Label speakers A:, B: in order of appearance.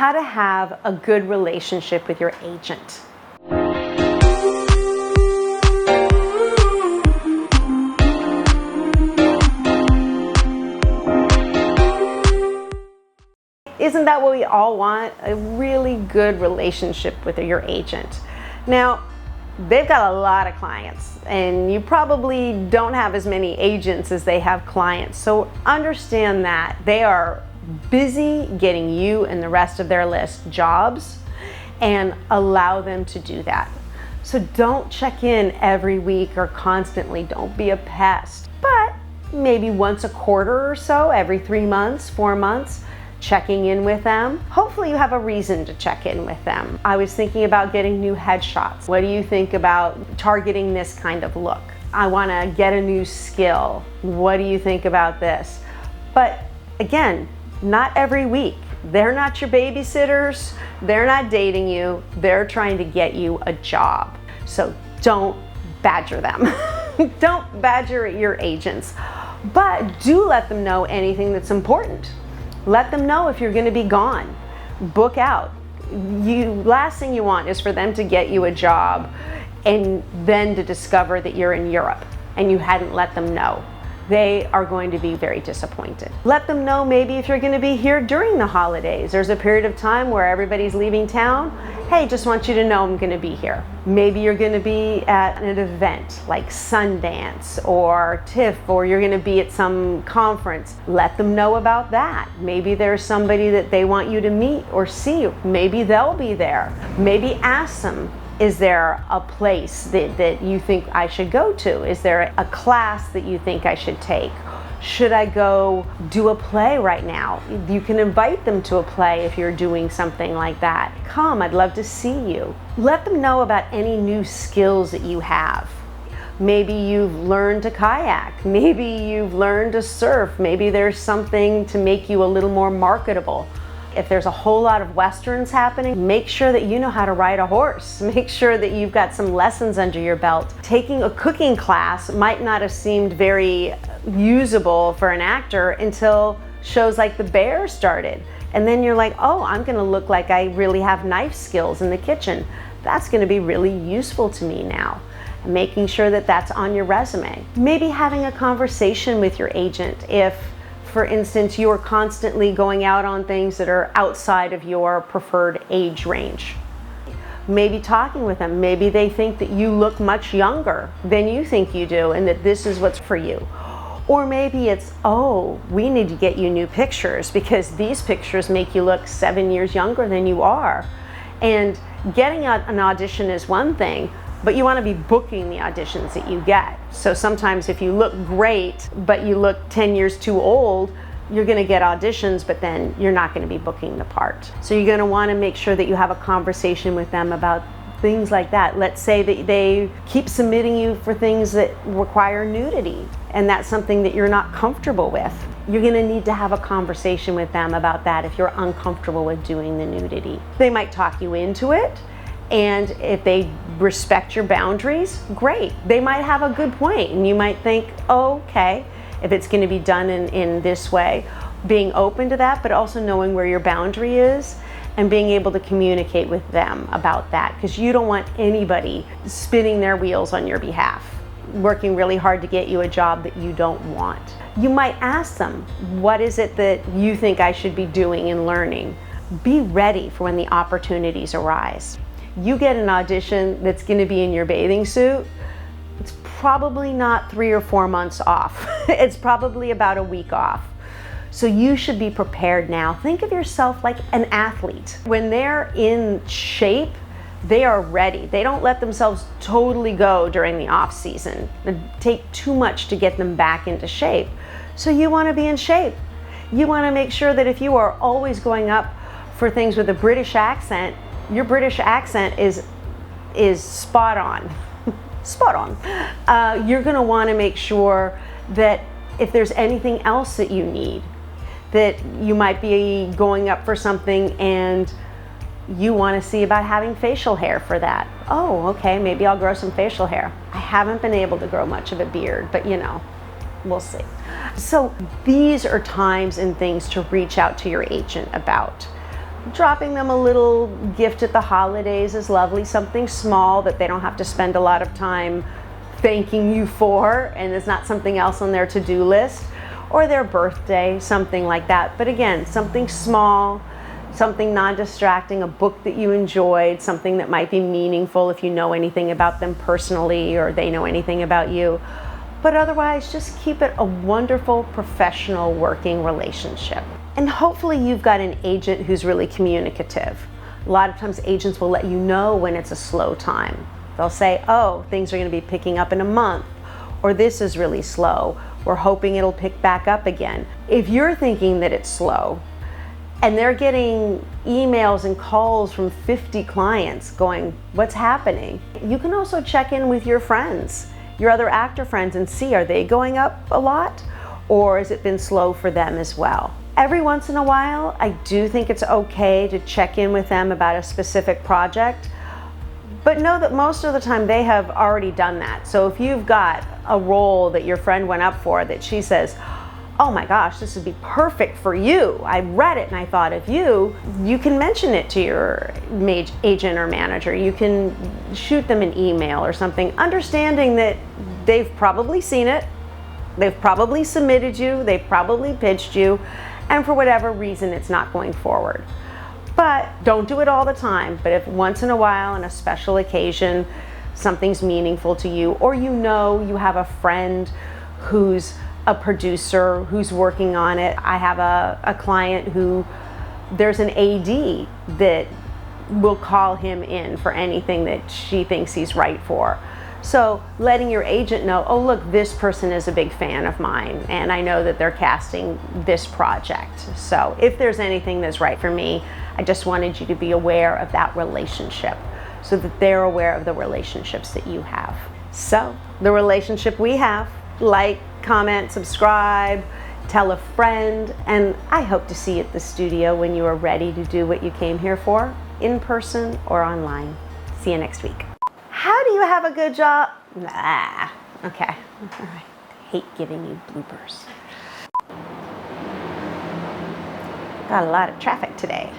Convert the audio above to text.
A: how to have a good relationship with your agent. Isn't that what we all want? A really good relationship with your agent. Now, they've got a lot of clients, and you probably don't have as many agents as they have clients. So understand that they are busy getting you and the rest of their list jobs, and allow them to do that. So don't check in every week or constantly. Don't be a pest. But maybe once a quarter or so, every 3 months, 4 months, checking in with them. Hopefully you have a reason to check in with them. I was thinking about getting new headshots. What do you think about targeting this kind of look? I want to get a new skill. What do you think about this? But again, not every week. They're not your babysitters. They're not dating you. They're trying to get you a job. So don't badger them. Don't badger your agents. But do let them know anything that's important. Let them know if you're going to be gone. Book out. Last thing you want is for them to get you a job and then to discover that you're in Europe and you hadn't let them know. They are going to be very disappointed. Let them know maybe if you're going to be here during the holidays. There's a period of time where everybody's leaving town. Hey, just want you to know I'm going to be here. Maybe you're going to be at an event like Sundance or TIFF, or you're going to be at some conference. Let them know about that. Maybe there's somebody that they want you to meet or see. Maybe they'll be there. Maybe ask them, is there a place that you think I should go to? Is there a class that you think I should take? Should I go do a play right now? You can invite them to a play if you're doing something like that. Come, I'd love to see you. Let them know about any new skills that you have. Maybe you've learned to kayak. Maybe you've learned to surf. Maybe there's something to make you a little more marketable. If there's a whole lot of Westerns happening, make sure that you know how to ride a horse. Make sure that you've got some lessons under your belt. Taking a cooking class might not have seemed very usable for an actor until shows like The Bear started. And then you're like, oh, I'm gonna look like I really have knife skills in the kitchen. That's gonna be really useful to me now. Making sure that that's on your resume. Maybe having a conversation with your agent if, for instance, you are constantly going out on things that are outside of your preferred age range. Maybe talking with them. Maybe they think that you look much younger than you think you do and that this is what's for you. Or maybe it's, oh, we need to get you new pictures because these pictures make you look 7 years younger than you are. And getting an audition is one thing, but you want to be booking the auditions that you get. So sometimes if you look great, but you look 10 years too old, you're going to get auditions, but then you're not going to be booking the part. So you're going to want to make sure that you have a conversation with them about things like that. Let's say that they keep submitting you for things that require nudity, and that's something that you're not comfortable with. You're going to need to have a conversation with them about that if you're uncomfortable with doing the nudity. They might talk you into it. And if they respect your boundaries, great. They might have a good point, and you might think, oh, okay, if it's going to be done in this way, being open to that, but also knowing where your boundary is and being able to communicate with them about that, because you don't want anybody spinning their wheels on your behalf, working really hard to get you a job that you don't want. You might ask them, what is it that you think I should be doing and learning? Be ready for when the opportunities arise. You get an audition that's going to be in your bathing suit, it's probably not 3 or 4 months off. It's probably about a week off. So you should be prepared now. Think of yourself like an athlete. When they're in shape, they are ready. They don't let themselves totally go during the off season. It take too much to get them back into shape. So you want to be in shape. You want to make sure that if you are always going up for things with a British accent, your British accent is spot on. Spot on. You're going to want to make sure that if there's anything else that you need, that you might be going up for something and you want to see about having facial hair for that. Oh, okay, maybe I'll grow some facial hair. I haven't been able to grow much of a beard, but you know, we'll see. So these are times and things to reach out to your agent about. dropping them a little gift at the holidays is lovely, something small that they don't have to spend a lot of time thanking you for, and there's not something else on their to-do list, or their birthday, something like that. But again, something small, something non-distracting, a book that you enjoyed, something that might be meaningful if you know anything about them personally or they know anything about you. But otherwise, just keep it a wonderful professional working relationship. And hopefully you've got an agent who's really communicative. A lot of times agents will let you know when it's a slow time. They'll say, oh, things are going to be picking up in a month, or this is really slow. We're hoping it'll pick back up again. If you're thinking that it's slow and they're getting emails and calls from 50 clients going, what's happening? You can also check in with your friends, your other actor friends, and see, are they going up a lot, or has it been slow for them as well? Every once in a while, I do think it's okay to check in with them about a specific project, but know that most of the time they have already done that. So if you've got a role that your friend went up for that she says, oh my gosh, this would be perfect for you, I read it and I thought of you, you can mention it to your agent or manager. You can shoot them an email or something, understanding that they've probably seen it, they've probably submitted you, they've probably pitched you, and for whatever reason it's not going forward. But don't do it all the time. But if once in a while, on a special occasion, something's meaningful to you, or you know you have a friend who's a producer who's working on it. I have a client who, there's an AD that will call him in for anything that she thinks he's right for. So letting your agent know, oh look, this person is a big fan of mine and I know that they're casting this project. So if there's anything that's right for me, I just wanted you to be aware of that relationship so that they're aware of the relationships that you have. So the relationship we have, like, comment, subscribe, tell a friend, and I hope to see you at the studio when you are ready to do what you came here for, in person or online. See you next week. How do you have a good job? Nah, okay. I hate giving you bloopers. Got a lot of traffic today.